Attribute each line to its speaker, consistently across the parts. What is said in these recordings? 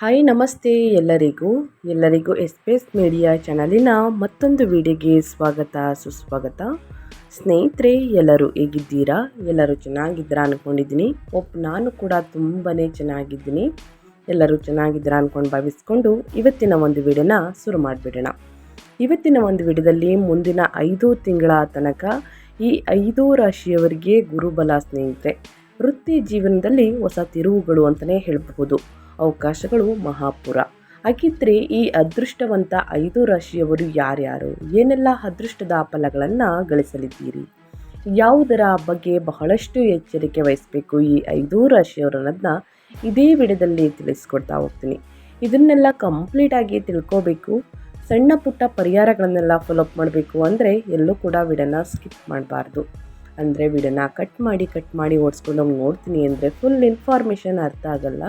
Speaker 1: Hi ನಮಸ್ತೆ ಎಲ್ಲರಿಗೂ ಎಸ್ಪೇಸ್ media ಚಾನಲಿನ ಮತ್ತೊಂದು ವಿಡಿಯೋಗೆ ಸ್ವಾಗತ ಸುಸ್ವಾಗತ. ಸ್ನೇಹಿತರೆ, ಎಲ್ಲರೂ ಹೇಗಿದ್ದೀರಾ? ಎಲ್ಲರೂ ಚೆನ್ನಾಗಿದ್ದೀರಾ ಅಂದ್ಕೊಂಡಿದ್ದೀನಿ. ನಾನು ಕೂಡ ತುಂಬಾ ಚೆನ್ನಾಗಿದ್ದೀನಿ. ಎಲ್ಲರೂ ಚೆನ್ನಾಗಿದ್ದೀರಾ ಅಂದ್ಕೊಂಡು ಭಾವಿಸ್ಕೊಂಡು ಇವತ್ತಿನ ಒಂದು ವಿಡಿಯೋನ ಶುರು ಮಾಡಿಬಿಡೋಣ. ಇವತ್ತಿನ ಒಂದು ವಿಡಿಯೋದಲ್ಲಿ ಮುಂದಿನ 5 ತಿಂಗಳ ತನಕ ಈ 5 ರಾಶಿಯವರಿಗೆ ಗುರುಬಲ ಸ್ನೇಹಿತರೆ. ವೃತ್ತಿ ಜೀವನದಲ್ಲಿ ಹೊಸ ತಿರುವುಗಳು ಅಂತಲೇ ಹೇಳಬಹುದು. ಅವಕಾಶಗಳು ಮಹಾಪುರ. ಹಾಗಿದ್ರೆ ಈ ಅದೃಷ್ಟವಂತ 5 ರಾಶಿಯವರು ಯಾರ್ಯಾರು, ಏನೆಲ್ಲ ಅದೃಷ್ಟದ ಫಲಗಳನ್ನು ಗಳಿಸಲಿದ್ದೀರಿ, ಯಾವುದರ ಬಗ್ಗೆ ಬಹಳಷ್ಟು ಎಚ್ಚರಿಕೆ ವಹಿಸಬೇಕು ಈ 5 ರಾಶಿಯವರನ್ನ ಇದೇ ವಿಡಿಯೋದಲ್ಲಿ ತಿಳಿಸ್ಕೊಡ್ತಾ ಹೋಗ್ತೀನಿ. ಇದನ್ನೆಲ್ಲ ಕಂಪ್ಲೀಟಾಗಿ ತಿಳ್ಕೋಬೇಕು, ಸಣ್ಣ ಪುಟ್ಟ ಪರಿಹಾರಗಳನ್ನೆಲ್ಲ ಫಾಲೋಅಪ್ ಮಾಡಬೇಕು ಅಂದರೆ ಎಲ್ಲೂ ಕೂಡ ವಿಡಿಯೋನ ಸ್ಕಿಪ್ ಮಾಡಬಾರ್ದು. ಅಂದರೆ ವಿಡಿಯೋನ ಕಟ್ ಮಾಡಿ ಓಡಿಸ್ಕೊಂಡು ನೋಡ್ತೀನಿ ಅಂದರೆ ಫುಲ್ ಇನ್ಫಾರ್ಮೇಷನ್ ಅರ್ಥ ಆಗಲ್ಲ.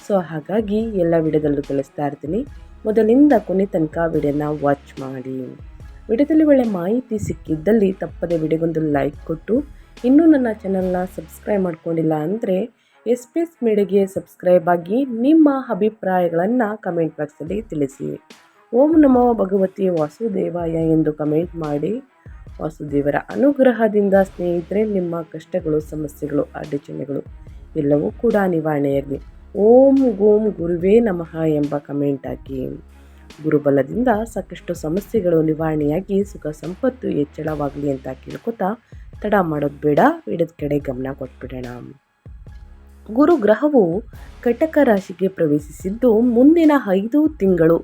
Speaker 1: ಸೊ ಹಾಗಾಗಿ ಎಲ್ಲ ವಿಡಿಯೋದಲ್ಲೂ ತಿಳಿಸ್ತಾ ಇರ್ತೀನಿ. ಮೊದಲಿಂದ ಕೊನೆ ತನಕ ವಿಡಿಯೋನ ವಾಚ್ ಮಾಡಿ. ವಿಡಿಯೋದಲ್ಲಿ ಒಳ್ಳೆ ಮಾಹಿತಿ ಸಿಕ್ಕಿದ್ದಲ್ಲಿ ತಪ್ಪದೆ ವಿಡಿಯೋಗೊಂದು ಲೈಕ್ ಕೊಟ್ಟು, ಇನ್ನೂ ನನ್ನ ಚಾನಲ್ನ ಸಬ್ಸ್ಕ್ರೈಬ್ ಮಾಡ್ಕೊಂಡಿಲ್ಲ ಅಂದರೆ ಎಸ್ಪೇಸ್ ಮೀಡಿಯಾಗೆ ಸಬ್ಸ್ಕ್ರೈಬ್ ಆಗಿ ನಿಮ್ಮ ಅಭಿಪ್ರಾಯಗಳನ್ನು ಕಮೆಂಟ್ ಬಾಕ್ಸಲ್ಲಿ ತಿಳಿಸಿ. ಓಂ ನಮೋ ಭಗವತಿ ವಾಸುದೇವಾಯ ಎಂದು ಕಮೆಂಟ್ ಮಾಡಿ. ವಾಸುದೇವರ ಅನುಗ್ರಹದಿಂದ ಸ್ನೇಹಿತರೆ ನಿಮ್ಮ ಕಷ್ಟಗಳು, ಸಮಸ್ಯೆಗಳು, ಅಡಚಣೆಗಳು ಎಲ್ಲವೂ ಕೂಡ ನಿವಾರಣೆಯಾಗಲಿ. ಓಂ ಗೋಂ ಗುರುವೇ ನಮಃ ಎಂಬ ಕಮೆಂಟ್ ಹಾಕಿ. ಗುರುಬಲದಿಂದ ಸಾಕಷ್ಟು ಸಮಸ್ಯೆಗಳು ನಿವಾರಣೆಯಾಗಿ ಸುಖ ಸಂಪತ್ತು ಹೆಚ್ಚಳವಾಗಲಿ ಅಂತ ಕೇಳ್ಕೊತಾ ತಡ ಮಾಡೋದು ಬೇಡ, ವಿಡಿಯೋದ ಕಡೆ ಗಮನ ಕೊಟ್ಬಿಡೋಣ. ಗುರು ಗ್ರಹವು ಕಟಕ ರಾಶಿಗೆ ಪ್ರವೇಶಿಸಿದ್ದು ಮುಂದಿನ 5 ತಿಂಗಳು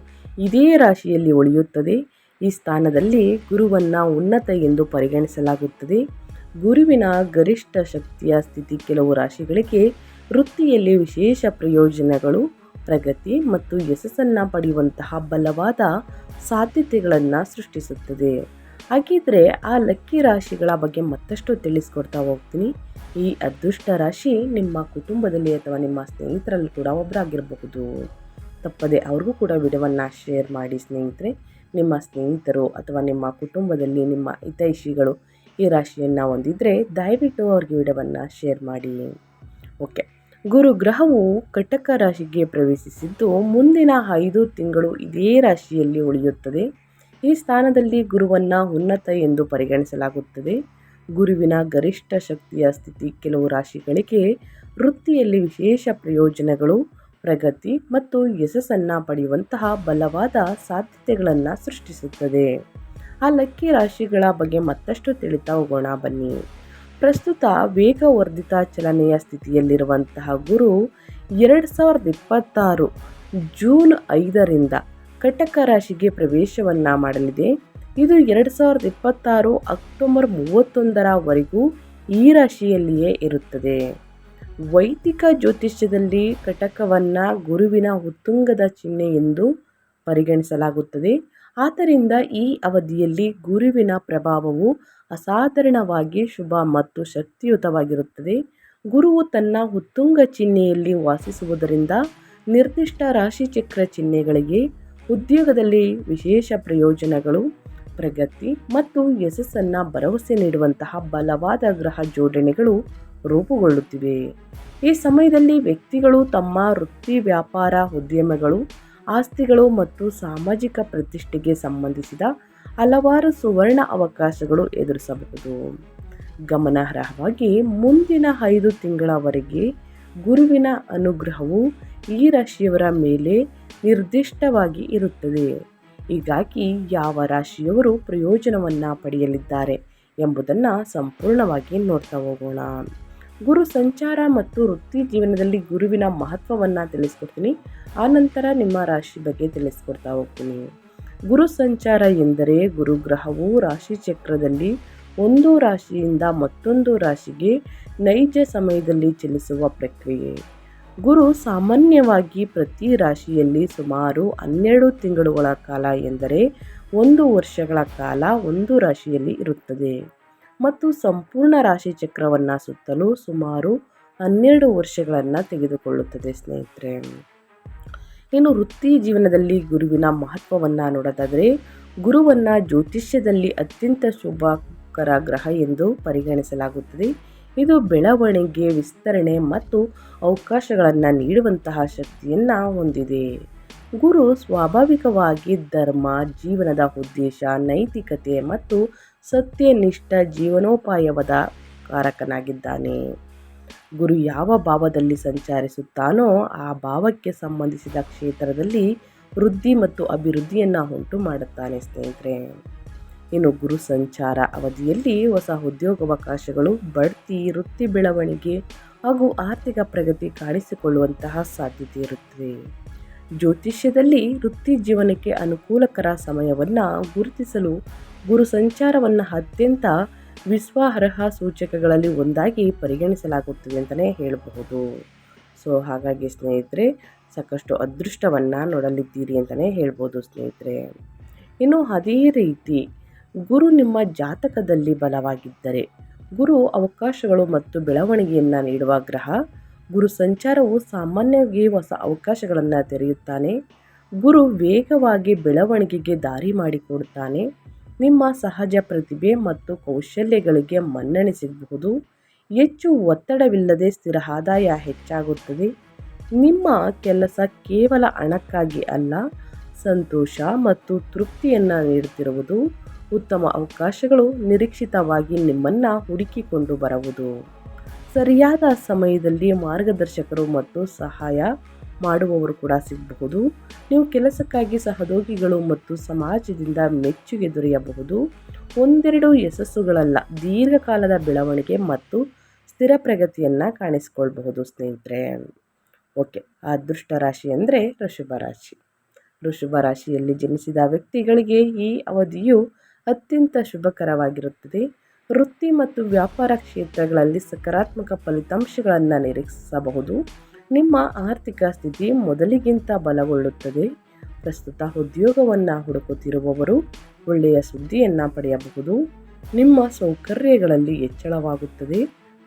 Speaker 1: ಇದೇ ರಾಶಿಯಲ್ಲಿ ಉಳಿಯುತ್ತದೆ. ಈ ಸ್ಥಾನದಲ್ಲಿ ಗುರುವನ್ನು ಉನ್ನತ ಎಂದು ಪರಿಗಣಿಸಲಾಗುತ್ತದೆ. ಗುರುವಿನ ಗರಿಷ್ಠ ಶಕ್ತಿಯ ಸ್ಥಿತಿ ಕೆಲವು ರಾಶಿಗಳಿಗೆ ವೃತ್ತಿಯಲ್ಲಿ ವಿಶೇಷ ಪ್ರಯೋಜನಗಳು, ಪ್ರಗತಿ ಮತ್ತು ಯಶಸ್ಸನ್ನು ಪಡೆಯುವಂತಹ ಬಲವಾದ ಸಾಧ್ಯತೆಗಳನ್ನು ಸೃಷ್ಟಿಸುತ್ತದೆ. ಹಾಗಿದ್ರೆ ಆ ಲಕ್ಕಿ ರಾಶಿಗಳ ಬಗ್ಗೆ ಮತ್ತಷ್ಟು ತಿಳಿಸ್ಕೊಡ್ತಾ ಹೋಗ್ತೀನಿ. ಈ ಅದೃಷ್ಟ ರಾಶಿ ನಿಮ್ಮ ಕುಟುಂಬದಲ್ಲಿ ಅಥವಾ ನಿಮ್ಮ ಸ್ನೇಹಿತರಲ್ಲಿ ಕೂಡ ಒಬ್ಬರಾಗಿರಬಹುದು. ತಪ್ಪದೆ ಅವ್ರಿಗೂ ಕೂಡ ವಿಡಿಯೋವನ್ನು ಶೇರ್ ಮಾಡಿ ಸ್ನೇಹಿತರೆ. ನಿಮ್ಮ ಸ್ನೇಹಿತರು ಅಥವಾ ನಿಮ್ಮ ಕುಟುಂಬದಲ್ಲಿ ನಿಮ್ಮ ಹಿತೈಷಿಗಳು ಈ ರಾಶಿಯನ್ನು ಹೊಂದಿದ್ರೆ ದಯವಿಟ್ಟು ಅವ್ರಿಗೆ ವಿಡಿಯೋವನ್ನು ಶೇರ್ ಮಾಡಿ. ಓಕೆ, ಗುರು ಗ್ರಹವು ಕಟಕ ರಾಶಿಗೆ ಪ್ರವೇಶಿಸಿದ್ದು ಮುಂದಿನ 5 ತಿಂಗಳು ಇದೇ ರಾಶಿಯಲ್ಲಿ ಉಳಿಯುತ್ತದೆ. ಈ ಸ್ಥಾನದಲ್ಲಿ ಗುರುವನ್ನು ಉನ್ನತ ಎಂದು ಪರಿಗಣಿಸಲಾಗುತ್ತದೆ. ಗುರುವಿನ ಗರಿಷ್ಠ ಶಕ್ತಿಯ ಸ್ಥಿತಿ ಕೆಲವು ರಾಶಿಗಳಿಗೆ ವೃತ್ತಿಯಲ್ಲಿ ವಿಶೇಷ ಪ್ರಯೋಜನಗಳು, ಪ್ರಗತಿ ಮತ್ತು ಯಶಸ್ಸನ್ನು ಪಡೆಯುವಂತಹ ಬಲವಾದ ಸಾಧ್ಯತೆಗಳನ್ನು ಸೃಷ್ಟಿಸುತ್ತದೆ. ಆ ಲಕ್ಕಿ ರಾಶಿಗಳ ಬಗ್ಗೆ ಮತ್ತಷ್ಟು ತಿಳಿತಾ ಹೋಗೋಣ ಬನ್ನಿ. ಪ್ರಸ್ತುತ ವೇಗವರ್ಧಿತ ಚಲನೆಯ ಸ್ಥಿತಿಯಲ್ಲಿರುವಂತಹ ಗುರು 2026 ಜೂನ್ 5ರಿಂದ ಕಟಕ ರಾಶಿಗೆ ಪ್ರವೇಶವನ್ನು ಮಾಡಲಿದೆ. ಇದು 2026 ಅಕ್ಟೋಬರ್ 31ರವರೆಗೂ ಈ ರಾಶಿಯಲ್ಲಿಯೇ ಇರುತ್ತದೆ. ವೈದಿಕ ಜ್ಯೋತಿಷ್ಯದಲ್ಲಿ ಕಟಕವನ್ನು ಗುರುವಿನ ಉತ್ತುಂಗದ ಚಿಹ್ನೆ ಎಂದು ಪರಿಗಣಿಸಲಾಗುತ್ತದೆ. ಆದ್ದರಿಂದ ಈ ಅವಧಿಯಲ್ಲಿ ಗುರುವಿನ ಪ್ರಭಾವವು ಅಸಾಧಾರಣವಾಗಿ ಶುಭ ಮತ್ತು ಶಕ್ತಿಯುತವಾಗಿರುತ್ತದೆ. ಗುರುವು ತನ್ನ ಉತ್ತುಂಗ ಚಿಹ್ನೆಯಲ್ಲಿ ವಾಸಿಸುವುದರಿಂದ ನಿರ್ದಿಷ್ಟ ರಾಶಿಚಕ್ರ ಚಿಹ್ನೆಗಳಿಗೆ ಉದ್ಯೋಗದಲ್ಲಿ ವಿಶೇಷ ಪ್ರಯೋಜನಗಳು, ಪ್ರಗತಿ ಮತ್ತು ಯಶಸ್ಸನ್ನು ಭರವಸೆ ನೀಡುವಂತಹ ಬಲವಾದ ಗ್ರಹ ಜೋಡಣೆಗಳು ರೂಪುಗೊಳ್ಳುತ್ತಿವೆ. ಈ ಸಮಯದಲ್ಲಿ ವ್ಯಕ್ತಿಗಳು ತಮ್ಮ ವೃತ್ತಿ, ವ್ಯಾಪಾರ, ಉದ್ಯಮಗಳು, ಆಸ್ತಿಗಳು ಮತ್ತು ಸಾಮಾಜಿಕ ಪ್ರತಿಷ್ಠೆಗೆ ಸಂಬಂಧಿಸಿದ ಹಲವಾರು ಸುವರ್ಣ ಅವಕಾಶಗಳು ಎದುರಿಸಬಹುದು. ಗಮನಾರ್ಹವಾಗಿ ಮುಂದಿನ 5 ತಿಂಗಳವರೆಗೆ ಗುರುವಿನ ಅನುಗ್ರಹವು ಈ ರಾಶಿಯವರ ಮೇಲೆ ನಿರ್ದಿಷ್ಟವಾಗಿ ಇರುತ್ತದೆ. ಹೀಗಾಗಿ ಯಾವ ರಾಶಿಯವರು ಪ್ರಯೋಜನವನ್ನು ಪಡೆಯಲಿದ್ದಾರೆ ಎಂಬುದನ್ನು ಸಂಪೂರ್ಣವಾಗಿ ನೋಡ್ತಾ ಹೋಗೋಣ. ಗುರು ಸಂಚಾರ ಮತ್ತು ವೃತ್ತಿ ಜೀವನದಲ್ಲಿ ಗುರುವಿನ ಮಹತ್ವವನ್ನು ತಿಳಿಸ್ಕೊಡ್ತೀನಿ. ಆನಂತರ ನಿಮ್ಮ ರಾಶಿ ಬಗ್ಗೆ ತಿಳಿಸ್ಕೊಡ್ತಾ ಹೋಗ್ತೀನಿ. ಗುರು ಸಂಚಾರ ಎಂದರೆ ಗುರುಗ್ರಹವು ರಾಶಿಚಕ್ರದಲ್ಲಿ ಒಂದು ರಾಶಿಯಿಂದ ಮತ್ತೊಂದು ರಾಶಿಗೆ ನೈಜ ಸಮಯದಲ್ಲಿ ಚಲಿಸುವ ಪ್ರಕ್ರಿಯೆ. ಗುರು ಸಾಮಾನ್ಯವಾಗಿ ಪ್ರತಿ ರಾಶಿಯಲ್ಲಿ ಸುಮಾರು 12 ತಿಂಗಳುಗಳ ಕಾಲ ಎಂದರೆ 1 ವರ್ಷಗಳ ಕಾಲ ಒಂದು ರಾಶಿಯಲ್ಲಿ ಇರುತ್ತದೆ ಮತ್ತು ಸಂಪೂರ್ಣ ರಾಶಿಚಕ್ರವನ್ನು ಸುತ್ತಲೂ ಸುಮಾರು 12 ವರ್ಷಗಳನ್ನು ತೆಗೆದುಕೊಳ್ಳುತ್ತದೆ ಸ್ನೇಹಿತರೆ. ಇನ್ನು ವೃತ್ತಿ ಜೀವನದಲ್ಲಿ ಗುರುವಿನ ಮಹತ್ವವನ್ನು ನೋಡೋದಾದರೆ, ಗುರುವನ್ನು ಜ್ಯೋತಿಷ್ಯದಲ್ಲಿ ಅತ್ಯಂತ ಶುಭಕರ ಗ್ರಹ ಎಂದು ಪರಿಗಣಿಸಲಾಗುತ್ತದೆ. ಇದು ಬೆಳವಣಿಗೆ, ವಿಸ್ತರಣೆ ಮತ್ತು ಅವಕಾಶಗಳನ್ನು ನೀಡುವಂತಹ ಶಕ್ತಿಯನ್ನು ಹೊಂದಿದೆ. ಗುರು ಸ್ವಾಭಾವಿಕವಾಗಿ ಧರ್ಮ, ಜೀವನದ ಉದ್ದೇಶ, ನೈತಿಕತೆ ಮತ್ತು ಸತ್ಯನಿಷ್ಠ ಜೀವನೋಪಾಯದ ಕಾರಕನಾಗಿದ್ದಾನೆ. ಗುರು ಯಾವ ಭಾವದಲ್ಲಿ ಸಂಚರಿಸುತ್ತಾನೋ ಆ ಭಾವಕ್ಕೆ ಸಂಬಂಧಿಸಿದ ಕ್ಷೇತ್ರದಲ್ಲಿ ವೃದ್ಧಿ ಮತ್ತು ಅಭಿವೃದ್ಧಿಯನ್ನು ಉಂಟು ಮಾಡುತ್ತಾನೆ ಸ್ನೇಹಿತರೆ. ಇನ್ನು ಗುರು ಸಂಚಾರ ಅವಧಿಯಲ್ಲಿ ಹೊಸ ಉದ್ಯೋಗಾವಕಾಶಗಳು, ಬಡ್ತಿ, ವೃತ್ತಿ ಬೆಳವಣಿಗೆ ಹಾಗೂ ಆರ್ಥಿಕ ಪ್ರಗತಿ ಕಾಣಿಸಿಕೊಳ್ಳುವಂತಹ ಸಾಧ್ಯತೆ ಇರುತ್ತದೆ. ಜ್ಯೋತಿಷ್ಯದಲ್ಲಿ ವೃತ್ತಿ ಜೀವನಕ್ಕೆ ಅನುಕೂಲಕರ ಸಮಯವನ್ನು ಗುರುತಿಸಲು ಗುರು ಸಂಚಾರವನ್ನು ಅತ್ಯಂತ ವಿಶ್ವಾಸಾರ್ಹ ಸೂಚಕಗಳಲ್ಲಿ ಒಂದಾಗಿ ಪರಿಗಣಿಸಲಾಗುತ್ತದೆ ಅಂತಲೇ ಹೇಳಬಹುದು. ಸೊ ಹಾಗಾಗಿ ಸ್ನೇಹಿತರೆ, ಸಾಕಷ್ಟು ಅದೃಷ್ಟವನ್ನು ನೋಡಲಿದ್ದೀರಿ ಅಂತಲೇ ಹೇಳ್ಬೋದು ಸ್ನೇಹಿತರೆ. ಇನ್ನು ಅದೇ ರೀತಿ ಗುರು ನಿಮ್ಮ ಜಾತಕದಲ್ಲಿ ಬಲವಾಗಿದ್ದರೆ, ಗುರು ಅವಕಾಶಗಳು ಮತ್ತು ಬೆಳವಣಿಗೆಯನ್ನು ನೀಡುವ ಗ್ರಹ. ಗುರು ಸಂಚಾರವು ಸಾಮಾನ್ಯವಾಗಿ ಹೊಸ ಅವಕಾಶಗಳನ್ನು ತೆರೆಯುತ್ತಾನೆ. ಗುರು ವೇಗವಾಗಿ ಬೆಳವಣಿಗೆಗೆ ದಾರಿ ಮಾಡಿಕೊಡುತ್ತಾನೆ. ನಿಮ್ಮ ಸಹಜ ಪ್ರತಿಭೆ ಮತ್ತು ಕೌಶಲ್ಯಗಳಿಗೆ ಮನ್ನಣೆ ಸಿಗಬಹುದು. ಹೆಚ್ಚು ಒತ್ತಡವಿಲ್ಲದೆ ಸ್ಥಿರ ಆದಾಯ ಹೆಚ್ಚಾಗುತ್ತದೆ. ನಿಮ್ಮ ಕೆಲಸ ಕೇವಲ ಹಣಕ್ಕಾಗಿ ಅಲ್ಲ, ಸಂತೋಷ ಮತ್ತು ತೃಪ್ತಿಯನ್ನು ನೀಡುತ್ತಿರುವುದು. ಉತ್ತಮ ಅವಕಾಶಗಳು ನಿರೀಕ್ಷಿತವಾಗಿ ನಿಮ್ಮನ್ನು ಹುಡುಕಿಕೊಂಡು ಬರುವುದು. ಸರಿಯಾದ ಸಮಯದಲ್ಲಿ ಮಾರ್ಗದರ್ಶಕರು ಮತ್ತು ಸಹಾಯ ಮಾಡುವವರು ಕೂಡ ಸಿಗಬಹುದು. ನೀವು ಕೆಲಸಕ್ಕಾಗಿ ಸಹೋದ್ಯೋಗಿಗಳು ಮತ್ತು ಸಮಾಜದಿಂದ ಮೆಚ್ಚುಗೆ ದೊರೆಯಬಹುದು. ಒಂದೆರಡು ಯಶಸ್ಸುಗಳಲ್ಲ, ದೀರ್ಘಕಾಲದ ಬೆಳವಣಿಗೆ ಮತ್ತು ಸ್ಥಿರ ಪ್ರಗತಿಯನ್ನು ಕಾಣಿಸಿಕೊಳ್ಬಹುದು ಸ್ನೇಹಿತರೆ. ಓಕೆ, ಅದೃಷ್ಟ ರಾಶಿ ಅಂದರೆ ವೃಷಭ ರಾಶಿ. ವೃಷಭ ರಾಶಿಯಲ್ಲಿ ಜನಿಸಿದ ವ್ಯಕ್ತಿಗಳಿಗೆ ಈ ಅವಧಿಯು ಅತ್ಯಂತ ಶುಭಕರವಾಗಿರುತ್ತದೆ. ವೃತ್ತಿ ಮತ್ತು ವ್ಯಾಪಾರ ಕ್ಷೇತ್ರಗಳಲ್ಲಿ ಸಕಾರಾತ್ಮಕ ಫಲಿತಾಂಶಗಳನ್ನು ನಿರೀಕ್ಷಿಸಬಹುದು. ನಿಮ್ಮ ಆರ್ಥಿಕ ಸ್ಥಿತಿ ಮೊದಲಿಗಿಂತ ಬಲಗೊಳ್ಳುತ್ತದೆ. ಪ್ರಸ್ತುತ ಉದ್ಯೋಗವನ್ನು ಹುಡುಕುತ್ತಿರುವವರು ಒಳ್ಳೆಯ ಸುದ್ದಿಯನ್ನು ಪಡೆಯಬಹುದು. ನಿಮ್ಮ ಸೌಕರ್ಯಗಳಲ್ಲಿ ಹೆಚ್ಚಳವಾಗುತ್ತದೆ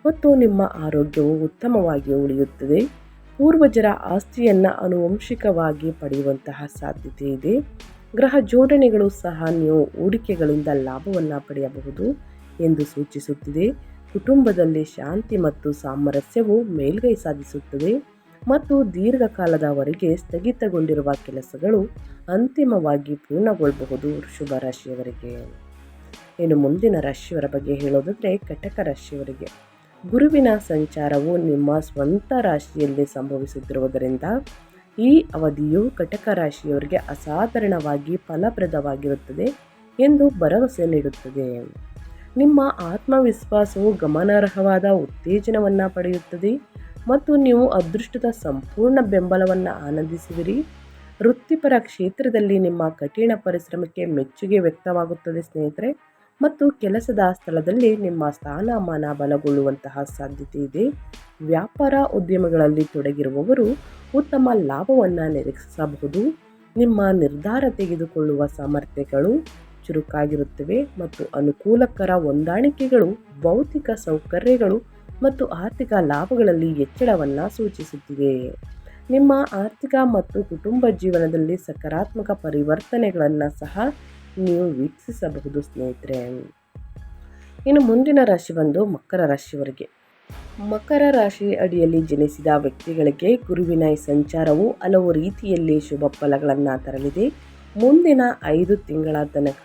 Speaker 1: ಮತ್ತು ನಿಮ್ಮ ಆರೋಗ್ಯವು ಉತ್ತಮವಾಗಿ ಉಳಿಯುತ್ತದೆ. ಪೂರ್ವಜರ ಆಸ್ತಿಯನ್ನು ಆನುವಂಶಿಕವಾಗಿ ಪಡೆಯುವಂತಹ ಸಾಧ್ಯತೆ ಇದೆ. ಗ್ರಹ ಜೋಡಣೆಗಳು ಸಹ ನೀವು ಹೂಡಿಕೆಗಳಿಂದ ಲಾಭವನ್ನು ಪಡೆಯಬಹುದು ಎಂದು ಸೂಚಿಸುತ್ತಿದೆ. ಕುಟುಂಬದಲ್ಲಿ ಶಾಂತಿ ಮತ್ತು ಸಾಮರಸ್ಯವು ಮೇಲ್ಗೈ ಸಾಧಿಸುತ್ತದೆ ಮತ್ತು ದೀರ್ಘಕಾಲದವರೆಗೆ ಸ್ಥಗಿತಗೊಂಡಿರುವ ಕೆಲಸಗಳು ಅಂತಿಮವಾಗಿ ಪೂರ್ಣಗೊಳ್ಳಬಹುದು ವೃಷಭ ರಾಶಿಯವರಿಗೆ. ಇನ್ನು ಮುಂದಿನ ರಾಶಿಯವರ ಬಗ್ಗೆ ಹೇಳೋದಾದರೆ ಕಟಕ ರಾಶಿಯವರಿಗೆ ಗುರುವಿನ ಸಂಚಾರವು ನಿಮ್ಮ ಸ್ವಂತ ರಾಶಿಯಲ್ಲಿ ಸಂಭವಿಸುತ್ತಿರುವುದರಿಂದ ಈ ಅವಧಿಯು ಕಟಕ ರಾಶಿಯವರಿಗೆ ಅಸಾಧಾರಣವಾಗಿ ಫಲಪ್ರದವಾಗಿರುತ್ತದೆ ಎಂದು ಭರವಸೆ ನೀಡುತ್ತದೆ. ನಿಮ್ಮ ಆತ್ಮವಿಶ್ವಾಸವು ಗಮನಾರ್ಹವಾದ ಉತ್ತೇಜನವನ್ನು ಪಡೆಯುತ್ತದೆ ಮತ್ತು ನೀವು ಅದೃಷ್ಟದ ಸಂಪೂರ್ಣ ಬೆಂಬಲವನ್ನು ಆನಂದಿಸುವಿರಿ. ವೃತ್ತಿಪರ ಕ್ಷೇತ್ರದಲ್ಲಿ ನಿಮ್ಮ ಕಠಿಣ ಪರಿಶ್ರಮಕ್ಕೆ ಮೆಚ್ಚುಗೆ ವ್ಯಕ್ತವಾಗುತ್ತದೆ ಸ್ನೇಹಿತರೆ, ಮತ್ತು ಕೆಲಸದ ಸ್ಥಳದಲ್ಲಿ ನಿಮ್ಮ ಸ್ಥಾನಮಾನ ಬಲಗೊಳ್ಳುವಂತಹ ಸಾಧ್ಯತೆ ಇದೆ. ವ್ಯಾಪಾರ ಉದ್ಯಮಗಳಲ್ಲಿ ತೊಡಗಿರುವವರು ಉತ್ತಮ ಲಾಭವನ್ನು ನಿರೀಕ್ಷಿಸಬಹುದು. ನಿಮ್ಮ ನಿರ್ಧಾರ ತೆಗೆದುಕೊಳ್ಳುವ ಸಾಮರ್ಥ್ಯಗಳು ಚುರುಕಾಗಿರುತ್ತವೆ ಮತ್ತು ಅನುಕೂಲಕರ ಹೊಂದಾಣಿಕೆಗಳು ಭೌತಿಕ ಸೌಕರ್ಯಗಳು ಮತ್ತು ಆರ್ಥಿಕ ಲಾಭಗಳಲ್ಲಿ ಹೆಚ್ಚಳವನ್ನು ಸೂಚಿಸುತ್ತಿವೆ. ನಿಮ್ಮ ಆರ್ಥಿಕ ಮತ್ತು ಕುಟುಂಬ ಜೀವನದಲ್ಲಿ ಸಕಾರಾತ್ಮಕ ಪರಿವರ್ತನೆಗಳನ್ನು ಸಹ ನೀವು ವೀಕ್ಷಿಸಬಹುದು ಸ್ನೇಹಿತರೆ. ಇನ್ನು ಮುಂದಿನ ರಾಶಿ ಬಂದು ಮಕರ ರಾಶಿಯವರಿಗೆ. ಮಕರ ರಾಶಿ ಅಡಿಯಲ್ಲಿ ಜನಿಸಿದ ವ್ಯಕ್ತಿಗಳಿಗೆ ಗುರುವಿನ ಈ ಸಂಚಾರವು ಹಲವು ರೀತಿಯಲ್ಲಿ ಶುಭ ಫಲಗಳನ್ನು ತರಲಿದೆ. ಮುಂದಿನ 5 ತಿಂಗಳ ತನಕ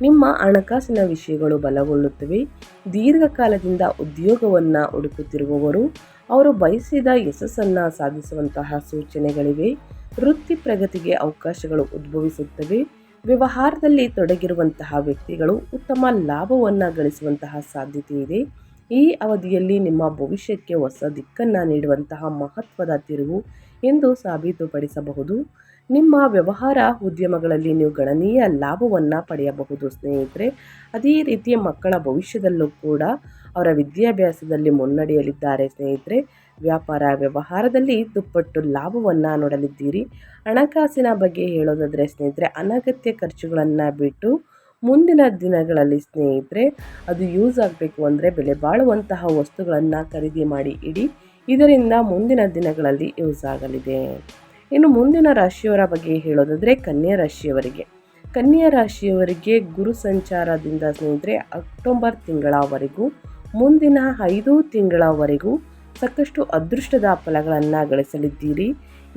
Speaker 1: ನಿಮ್ಮ ಹಣಕಾಸಿನ ವಿಷಯಗಳು ಬಲಗೊಳ್ಳುತ್ತವೆ. ದೀರ್ಘಕಾಲದಿಂದ ಉದ್ಯೋಗವನ್ನು ಹುಡುಕುತ್ತಿರುವವರು ಅವರು ಬಯಸಿದ ಯಶಸ್ಸನ್ನು ಸಾಧಿಸುವಂತಹ ಸೂಚನೆಗಳಿವೆ. ವೃತ್ತಿ ಪ್ರಗತಿಗೆ ಅವಕಾಶಗಳು ಉದ್ಭವಿಸುತ್ತವೆ. ವ್ಯವಹಾರದಲ್ಲಿ ತೊಡಗಿರುವಂತಹ ವ್ಯಕ್ತಿಗಳು ಉತ್ತಮ ಲಾಭವನ್ನು ಗಳಿಸುವಂತಹ ಸಾಧ್ಯತೆ ಇದೆ. ಈ ಅವಧಿಯಲ್ಲಿ ನಿಮ್ಮ ಭವಿಷ್ಯಕ್ಕೆ ಹೊಸ ದಿಕ್ಕನ್ನು ನೀಡುವಂತಹ ಮಹತ್ವದ ತಿರುವು ಎಂದು ಸಾಬೀತುಪಡಿಸಬಹುದು. ನಿಮ್ಮ ವ್ಯವಹಾರ ಉದ್ಯಮಗಳಲ್ಲಿ ನೀವು ಗಣನೀಯ ಲಾಭವನ್ನು ಪಡೆಯಬಹುದು ಸ್ನೇಹಿತರೆ. ಅದೇ ರೀತಿ ಮಕ್ಕಳ ಭವಿಷ್ಯದಲ್ಲೂ ಕೂಡ ಅವರ ವಿದ್ಯಾಭ್ಯಾಸದಲ್ಲಿ ಮುನ್ನಡೆಯಲಿದ್ದಾರೆ ಸ್ನೇಹಿತರೆ. ವ್ಯಾಪಾರ ವ್ಯವಹಾರದಲ್ಲಿ ದುಪ್ಪಟ್ಟು ಲಾಭವನ್ನು ನೋಡಲಿದ್ದೀರಿ. ಹಣಕಾಸಿನ ಬಗ್ಗೆ ಹೇಳೋದಾದರೆ ಸ್ನೇಹಿತರೆ, ಅನಗತ್ಯ ಖರ್ಚುಗಳನ್ನು ಬಿಟ್ಟು ಮುಂದಿನ ದಿನಗಳಲ್ಲಿ ಸ್ನೇಹಿತರೆ ಅದು ಯೂಸ್ ಆಗಬೇಕು ಅಂದರೆ ಬೆಲೆ ಬಾಳುವಂತಹ ವಸ್ತುಗಳನ್ನು ಖರೀದಿ ಮಾಡಿ ಇಡಿ. ಇದರಿಂದ ಮುಂದಿನ ದಿನಗಳಲ್ಲಿ ಯೂಸ್ ಆಗಲಿದೆ. ಇನ್ನು ಮುಂದಿನ ರಾಶಿಯವರ ಬಗ್ಗೆ ಹೇಳೋದಾದರೆ ಕನ್ಯಾ ರಾಶಿಯವರಿಗೆ. ಕನ್ಯಾ ರಾಶಿಯವರಿಗೆ ಗುರು ಸಂಚಾರದಿಂದ ಸ್ನೇಹಿತರೆ ಅಕ್ಟೋಬರ್ ತಿಂಗಳವರೆಗೂ ಮುಂದಿನ 5 ತಿಂಗಳವರೆಗೂ ಸಾಕಷ್ಟು ಅದೃಷ್ಟದ ಫಲಗಳನ್ನು ಗಳಿಸಲಿದ್ದೀರಿ.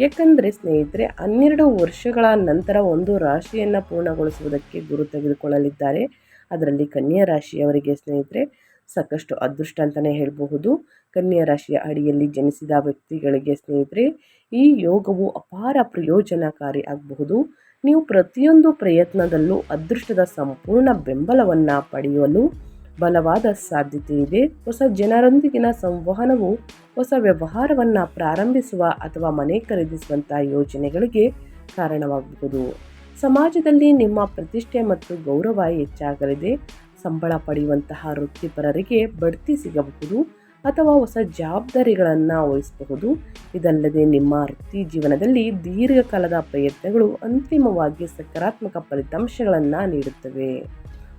Speaker 1: ಏಕೆಂದರೆ ಸ್ನೇಹಿತರೆ, 12 ವರ್ಷಗಳ ನಂತರ ಒಂದು ರಾಶಿಯನ್ನು ಪೂರ್ಣಗೊಳಿಸುವುದಕ್ಕೆ ಗುರು ತೆಗೆದುಕೊಳ್ಳಲಿದ್ದಾರೆ. ಅದರಲ್ಲಿ ಕನ್ಯಾ ರಾಶಿಯವರಿಗೆ ಸ್ನೇಹಿತರೆ ಸಾಕಷ್ಟು ಅದೃಷ್ಟ ಅಂತಲೇ ಹೇಳಬಹುದು. ಕನ್ಯಾ ರಾಶಿಯ ಅಡಿಯಲ್ಲಿ ಜನಿಸಿದ ವ್ಯಕ್ತಿಗಳಿಗೆ ಸ್ನೇಹಿತರೆ ಈ ಯೋಗವು ಅಪಾರ ಪ್ರಯೋಜನಕಾರಿ ಆಗಬಹುದು. ನೀವು ಪ್ರತಿಯೊಂದು ಪ್ರಯತ್ನದಲ್ಲೂ ಅದೃಷ್ಟದ ಸಂಪೂರ್ಣ ಬೆಂಬಲವನ್ನು ಪಡೆಯಲು ಬಲವಾದ ಸಾಧ್ಯತೆ ಇದೆ. ಹೊಸ ಜನರೊಂದಿಗಿನ ಸಂವಹನವು ಹೊಸ ವ್ಯವಹಾರವನ್ನು ಪ್ರಾರಂಭಿಸುವ ಅಥವಾ ಮನೆ ಖರೀದಿಸುವಂತಹ ಯೋಜನೆಗಳಿಗೆ ಕಾರಣವಾಗಬಹುದು. ಸಮಾಜದಲ್ಲಿ ನಿಮ್ಮ ಪ್ರತಿಷ್ಠೆ ಮತ್ತು ಗೌರವ ಹೆಚ್ಚಾಗಲಿದೆ. ಸಂಬಳ ಪಡೆಯುವಂತಹ ವೃತ್ತಿಪರರಿಗೆ ಬಡ್ತಿ ಸಿಗಬಹುದು ಅಥವಾ ಹೊಸ ಜವಾಬ್ದಾರಿಗಳನ್ನು ವಹಿಸಬಹುದು. ಇದಲ್ಲದೆ ನಿಮ್ಮ ವೃತ್ತಿ ಜೀವನದಲ್ಲಿ ದೀರ್ಘಕಾಲದ ಪ್ರಯತ್ನಗಳು ಅಂತಿಮವಾಗಿ ಸಕಾರಾತ್ಮಕ ಫಲಿತಾಂಶಗಳನ್ನು ನೀಡುತ್ತವೆ.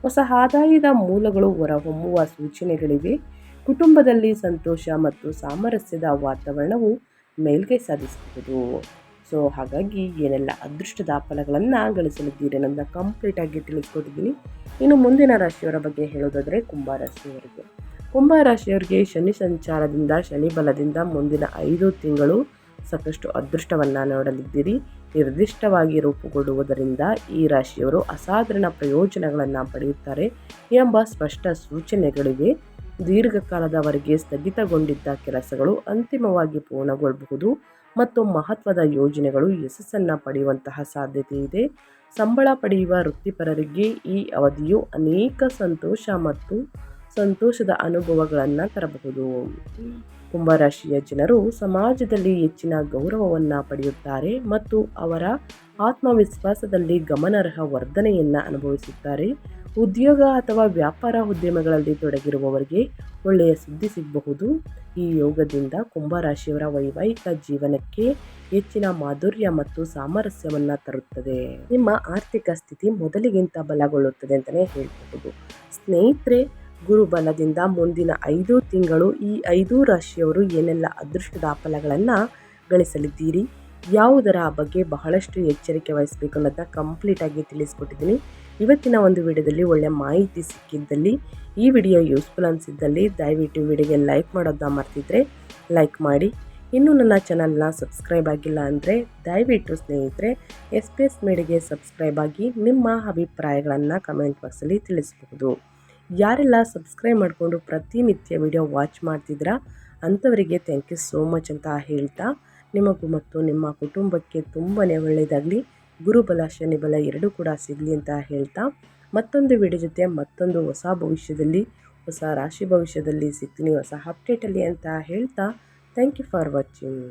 Speaker 1: ಹೊಸ ಆದಾಯದ ಮೂಲಗಳು ಹೊರಹೊಮ್ಮುವ ಸೂಚನೆಗಳಿವೆ. ಕುಟುಂಬದಲ್ಲಿ ಸಂತೋಷ ಮತ್ತು ಸಾಮರಸ್ಯದ ವಾತಾವರಣವು ಮೇಲ್ಗೈ ಸಾಧಿಸಬಹುದು. ಹಾಗಾಗಿ ಏನೆಲ್ಲ ಅದೃಷ್ಟದ ಫಲಗಳನ್ನು ಗಳಿಸಲಿದ್ದೀರಿ ಅನ್ನೋದನ್ನ ಕಂಪ್ಲೀಟಾಗಿ ತಿಳಿಸ್ಕೊಟ್ಟಿದ್ದೀನಿ. ಇನ್ನು ಮುಂದಿನ ರಾಶಿಯವರ ಬಗ್ಗೆ ಹೇಳೋದಾದರೆ ಕುಂಭರಾಶಿಯವರಿಗೆ ಶನಿ ಸಂಚಾರದಿಂದ, ಶನಿ ಬಲದಿಂದ ಮುಂದಿನ 5 ತಿಂಗಳು ಸಾಕಷ್ಟು ಅದೃಷ್ಟವನ್ನು ನೋಡಲಿದ್ದೀರಿ. ನಿರ್ದಿಷ್ಟವಾಗಿ ರೂಪುಗೊಳ್ಳುವುದರಿಂದ ಈ ರಾಶಿಯವರು ಅಸಾಧಾರಣ ಪ್ರಯೋಜನಗಳನ್ನು ಪಡೆಯುತ್ತಾರೆ ಎಂಬ ಸ್ಪಷ್ಟ ಸೂಚನೆಗಳಿವೆ. ದೀರ್ಘಕಾಲದವರೆಗೆ ಸ್ಥಗಿತಗೊಂಡಿದ್ದ ಕೆಲಸಗಳು ಅಂತಿಮವಾಗಿ ಪೂರ್ಣಗೊಳ್ಳಬಹುದು ಮತ್ತು ಮಹತ್ವದ ಯೋಜನೆಗಳು ಯಶಸ್ಸನ್ನು ಪಡೆಯುವಂತಹ ಸಾಧ್ಯತೆ ಇದೆ. ಸಂಬಳ ಪಡೆಯುವ ವೃತ್ತಿಪರರಿಗೆ ಈ ಅವಧಿಯು ಅನೇಕ ಸಂತೋಷ ಮತ್ತು ಸಂತೋಷದ ಅನುಭವಗಳನ್ನು ತರಬಹುದು. ಕುಂಭರಾಶಿಯ ಜನರು ಸಮಾಜದಲ್ಲಿ ಹೆಚ್ಚಿನ ಗೌರವವನ್ನು ಪಡೆಯುತ್ತಾರೆ ಮತ್ತು ಅವರ ಆತ್ಮವಿಶ್ವಾಸದಲ್ಲಿ ಗಮನಾರ್ಹ ವರ್ಧನೆಯನ್ನು ಅನುಭವಿಸುತ್ತಾರೆ. ಉದ್ಯೋಗ ಅಥವಾ ವ್ಯಾಪಾರ ಉದ್ಯಮಗಳಲ್ಲಿ ತೊಡಗಿರುವವರಿಗೆ ಒಳ್ಳೆಯ ಸುದ್ದಿ ಸಿಗಬಹುದು. ಈ ಯೋಗದಿಂದ ಕುಂಭರಾಶಿಯವರ ವೈವಾಹಿಕ ಜೀವನಕ್ಕೆ ಹೆಚ್ಚಿನ ಮಾಧುರ್ಯ ಮತ್ತು ಸಾಮರಸ್ಯವನ್ನು ತರುತ್ತದೆ. ನಿಮ್ಮ ಆರ್ಥಿಕ ಸ್ಥಿತಿ ಮೊದಲಿಗಿಂತ ಬಲಗೊಳ್ಳುತ್ತದೆ ಅಂತಲೇ ಹೇಳಬಹುದು. ಸ್ನೇಹಿತರೆ, ಗುರುಬಲದಿಂದ ಮುಂದಿನ 5 ತಿಂಗಳು ಈ 5 ರಾಶಿಯವರು ಏನೆಲ್ಲ ಅದೃಷ್ಟದ ಫಲಗಳನ್ನು ಗಳಿಸಲಿದ್ದೀರಿ, ಯಾವುದರ ಬಗ್ಗೆ ಬಹಳಷ್ಟು ಎಚ್ಚರಿಕೆ ವಹಿಸಬೇಕು ಅನ್ನೋದನ್ನ ಕಂಪ್ಲೀಟಾಗಿ ತಿಳಿಸ್ಕೊಟ್ಟಿದ್ದೀನಿ. ಇವತ್ತಿನ ಒಂದು ವಿಡಿಯೋದಲ್ಲಿ ಒಳ್ಳೆಯ ಮಾಹಿತಿ ಸಿಕ್ಕಿದ್ದಲ್ಲಿ, ಈ ವಿಡಿಯೋ ಯೂಸ್ಫುಲ್ ಅನಿಸಿದ್ದಲ್ಲಿ ದಯವಿಟ್ಟು ವಿಡಿಯೋಗೆ ಲೈಕ್ ಮಾಡೋದನ್ನ ಮರ್ತಿದ್ರೆ ಲೈಕ್ ಮಾಡಿ. ಇನ್ನೂ ನನ್ನ ಚಾನಲ್ನ ಸಬ್ಸ್ಕ್ರೈಬ್ ಆಗಿಲ್ಲ ಅಂದರೆ ದಯವಿಟ್ಟು ಸ್ನೇಹಿತರೆ SPS ಮೀಡಿಯಾಗೆ ಸಬ್ಸ್ಕ್ರೈಬ್ ಆಗಿ ನಿಮ್ಮ ಅಭಿಪ್ರಾಯಗಳನ್ನು ಕಮೆಂಟ್ ಬಾಕ್ಸಲ್ಲಿ ತಿಳಿಸಬಹುದು. ಯಾರೆಲ್ಲ ಸಬ್ಸ್ಕ್ರೈಬ್ ಮಾಡಿಕೊಂಡು ಪ್ರತಿನಿತ್ಯ ವಿಡಿಯೋ ವಾಚ್ ಮಾಡ್ತಿದ್ದೀರಾ ಅಂಥವರಿಗೆ ಥ್ಯಾಂಕ್ ಯು ಸೋ ಮಚ್ ಅಂತ ಹೇಳ್ತಾ, ನಿಮಗೂ ಮತ್ತು ನಿಮ್ಮ ಕುಟುಂಬಕ್ಕೆ ತುಂಬಾ ಒಳ್ಳೆಯದಾಗಲಿ, ಗುರುಬಲ ಶನಿಬಲ ಎರಡೂ ಕೂಡ ಸಿಗಲಿ ಅಂತ ಹೇಳ್ತಾ, ಮತ್ತೊಂದು ವಿಡಿಯೋ ಜೊತೆ ಮತ್ತೊಂದು ಹೊಸ ಭವಿಷ್ಯದಲ್ಲಿ, ಹೊಸ ರಾಶಿ ಭವಿಷ್ಯದಲ್ಲಿ ಸಿಗ್ತೀನಿ, ಹೊಸ ಅಪ್ಡೇಟಲ್ಲಿ ಅಂತ ಹೇಳ್ತಾ, ಥ್ಯಾಂಕ್ ಯು ಫಾರ್ ವಾಚಿಂಗ್.